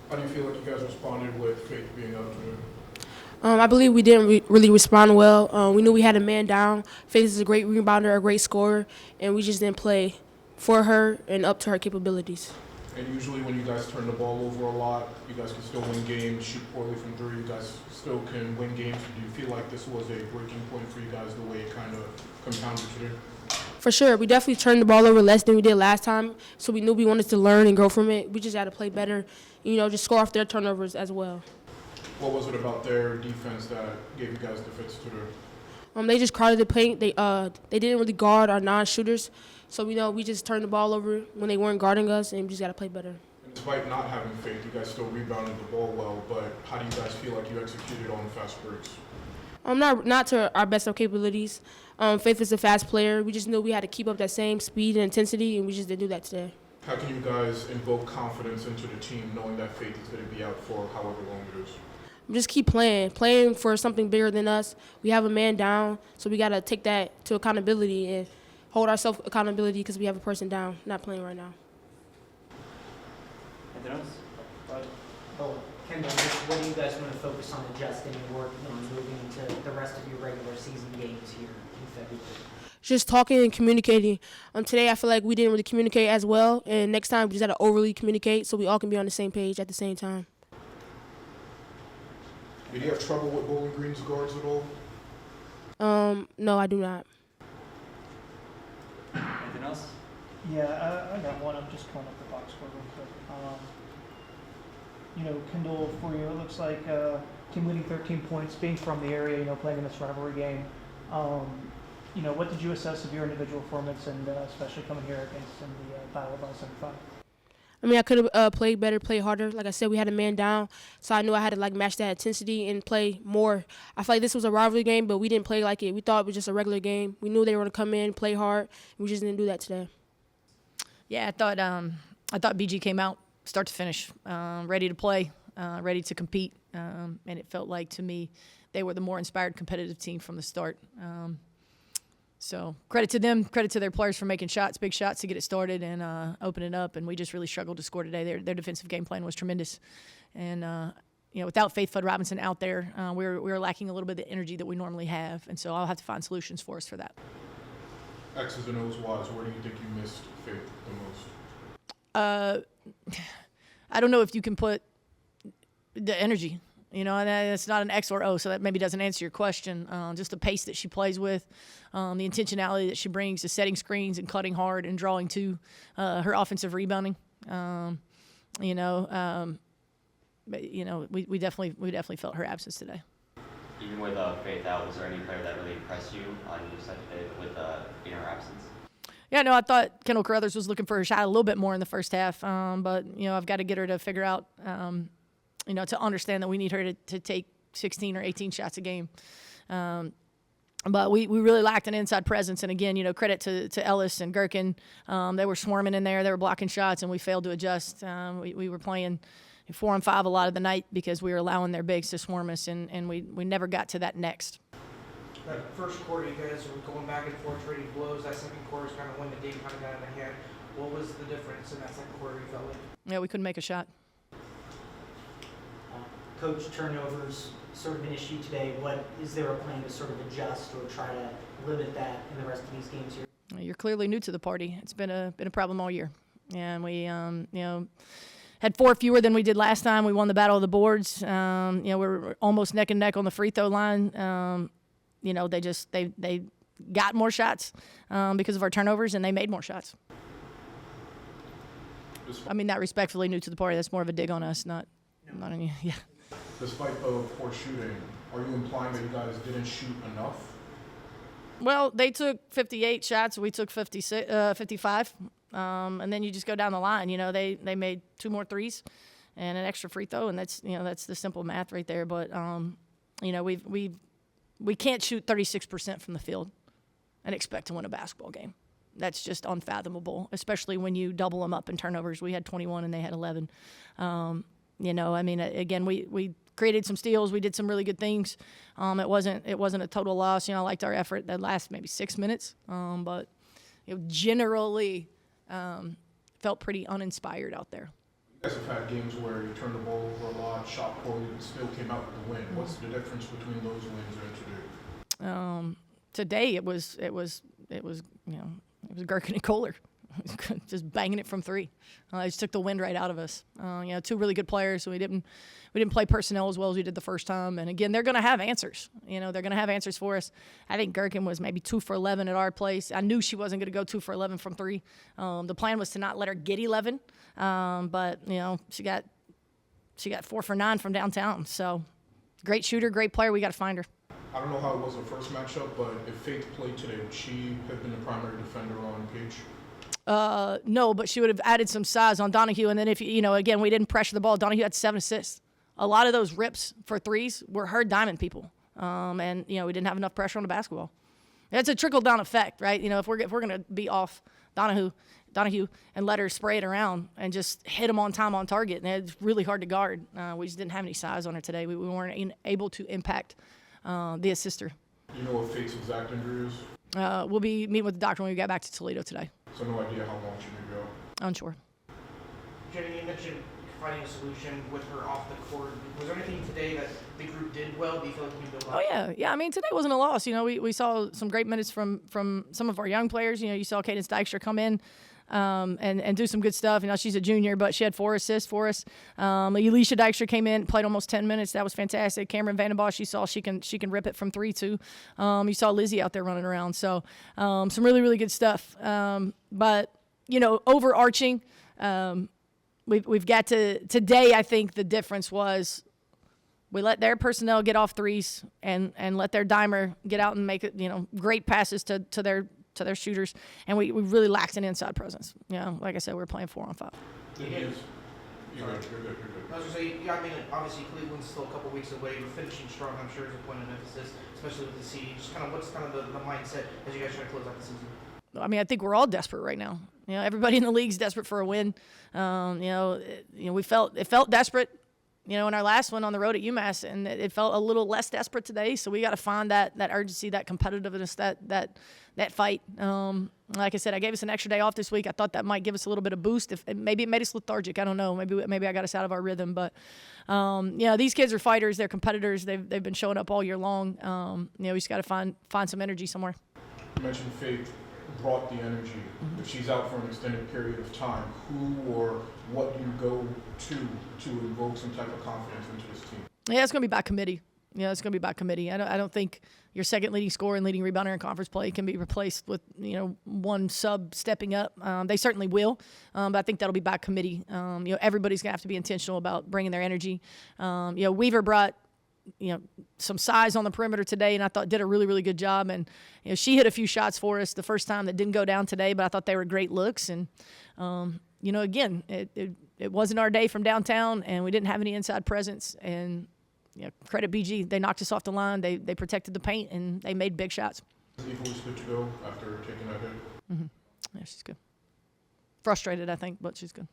How do you feel like you guys responded with Faith being out today? I believe we didn't really respond well. We knew we had a man down. Faith is a great rebounder, a great scorer, and we just didn't play for her and up to her capabilities. And usually when you guys turn the ball over a lot, you guys can still win games, shoot poorly from three, you guys still can win games. Do you feel like this was a breaking point for you guys the way it kind of compounded today? For sure, we definitely turned the ball over less than we did last time, so we knew we wanted to learn and grow from it. We just had to play better, just score off their turnovers as well. What was it about their defense that gave you guys the fits today? They just crowded the paint. They didn't really guard our non-shooters, so we just turned the ball over when they weren't guarding us, and we just got to play better. And despite not having Faith, you guys still rebounded the ball well, but how do you guys feel like you executed on fast breaks? Not to our best of capabilities. Faith is a fast player. We just knew we had to keep up that same speed and intensity, and we just didn't do that today. How can you guys invoke confidence into the team knowing that Faith is going to be out for however long it is? Just keep playing for something bigger than us. We have a man down, so we got to take that to accountability and hold ourselves accountability because we have a person down, not playing right now. Anything else? Kendall, what do you guys want to focus on adjusting and working on moving into the rest of your regular season games here in February? Just talking and communicating. Today I feel like we didn't really communicate as well, and next time we just got to overly communicate so we all can be on the same page at the same time. Did you have trouble with Bowling Green's guards at all? No, I do not. Anything else? Yeah, I got one. I'm just pulling up the box score real quick. Kendall, for you, it looks like team leading 13 points, being from the area, playing in this rivalry game. What did you assess of your individual performance and especially coming here against in the Battle of I-75? I could have played better, played harder. Like I said, we had a man down, so I knew I had to match that intensity and play more. I feel like this was a rivalry game, but we didn't play like it. We thought it was just a regular game. We knew they were going to come in, play hard, and we just didn't do that today. Yeah, I thought BG came out start to finish, ready to play, ready to compete, and it felt like to me they were the more inspired competitive team from the start. So credit to them, credit to their players for making shots, big shots to get it started and open it up. And we just really struggled to score today. Their defensive game plan was tremendous. And, without Faith Flood Robinson out there, we were lacking a little bit of the energy that we normally have. And so I'll have to find solutions for us for that. X's and O's wise, where do you think you missed Faith the most? I don't know if you can put the energy. And it's not an X or O, so that maybe doesn't answer your question. Just the pace that she plays with, the intentionality that she brings to setting screens and cutting hard and drawing to her offensive rebounding. We definitely felt her absence today. Even with Faith out, was there any player that really impressed you on your side today with in her absence? Yeah, no, I thought Kendall Carruthers was looking for her shot a little bit more in the first half, but I've got to get her to figure out. To understand that we need her to take 16 or 18 shots a game. But we really lacked an inside presence. And, again, credit to Ellis and Gherkin. They were swarming in there. They were blocking shots, and we failed to adjust. We were playing 4-on-5 a lot of the night because we were allowing their bigs to swarm us, and we never got to that next. That first quarter, you guys were going back and forth, trading blows. That second quarter is kind of when the game kind of got in the hand. What was the difference in that second quarter, you felt like? Yeah, we couldn't make a shot. Coach, turnovers sort of an issue today. Is there a plan to sort of adjust or try to limit that in the rest of these games here? You're clearly new to the party. It's been a problem all year, and we had 4 fewer than we did last time. We won the battle of the boards. We're almost neck and neck on the free throw line. They got more shots because of our turnovers, and they made more shots. Not respectfully new to the party. That's more of a dig on us, not on you. Yeah. Despite the poor shooting, are you implying that you guys didn't shoot enough? Well, they took 58 shots. We took 55. And then you just go down the line. They made 2 more threes and an extra free throw, and that's the simple math right there. But, we can't shoot 36% from the field and expect to win a basketball game. That's just unfathomable, especially when you double them up in turnovers. We had 21 and they had 11. Again, we created some steals. We did some really good things. It wasn't a total loss. I liked our effort that last maybe 6 minutes. But generally felt pretty uninspired out there. You guys have had games where you turned the ball over a lot, shot poorly, but still came out with the win. What's the difference between those wins and today? Today it was Gherkin and Kohler, just banging it from three. They just took the wind right out of us. Two really good players. So we didn't play personnel as well as we did the first time. And again, they're going to have answers. They're going to have answers for us. I think Gherkin was maybe 2 for 11 at our place. I knew she wasn't going to go 2 for 11 from three. The plan was to not let her get 11, but she got 4 for 9 from downtown. So great shooter, great player. We got to find her. I don't know how it was the first matchup, but if Faith played today, would she have been the primary defender on Paige? No, but she would have added some size on Donahue. And then if, again, we didn't pressure the ball. Donahue had 7 assists. A lot of those rips for threes were her diamond people. And we didn't have enough pressure on the basketball. It's a trickle-down effect, right? If we're going to be off Donahue and let her spray it around and just hit them on time on target, and it's really hard to guard. We just didn't have any size on her today. We weren't able to impact the assister. Do you know what Faith's exact injury is? We'll be meeting with the doctor when we get back to Toledo today. So no idea how long she may go. Unsure. Jenny, you mentioned finding a solution with her off the court. Was there anything today that the group did well? Do you feel like you built up? Oh, yeah. I mean, today wasn't a loss. We saw some great minutes from some of our young players. You saw Cadence Dykstra come in and do some good stuff. She's a junior, but she had 4 assists for us. Elisha Dykstra came in, played almost 10 minutes. That was fantastic. Cameron Vandenbosch, you saw she can rip it from 3 too. You saw Lizzie out there running around. So some really, really good stuff. But overarching, we've got to today. I think the difference was we let their personnel get off threes and let their dimer get out and make it great passes to their shooters, and we really lacked an inside presence. Like I said, we were playing 4-on-5. It is. You're good. I was going to say, obviously Cleveland's still a couple weeks away, but finishing strong, I'm sure, is a point of emphasis, especially with the seed. Just what's the mindset as you guys try to close out the season? I mean, I think we're all desperate right now. Everybody in the league's desperate for a win. We felt desperate, in our last one on the road at UMass, and it felt a little less desperate today. So we got to find that urgency, that competitiveness, that fight. Like I said, I gave us an extra day off this week. I thought that might give us a little bit of boost. Maybe it made us lethargic. I don't know. Maybe I got us out of our rhythm. But these kids are fighters. They're competitors. They've been showing up all year long. We just got to find some energy somewhere. You mentioned Faith brought the energy. Mm-hmm. If she's out for an extended period of time, who or what do you go to invoke some type of confidence into this team? Yeah, it's going to be by committee. It's going to be by committee. I don't think your second leading scorer and leading rebounder in conference play can be replaced with one sub stepping up. They certainly will, but I think that'll be by committee. Everybody's going to have to be intentional about bringing their energy. Weaver brought some size on the perimeter today, and I thought did a really, really good job. And she hit a few shots for us the first time that didn't go down today, but I thought they were great looks. And again, it wasn't our day from downtown, and we didn't have any inside presence. And credit BG, they knocked us off the line. They protected the paint, and they made big shots. Evil's good to go after taking that hit. Mm-hmm. Yeah, she's good. Frustrated, I think, but she's good.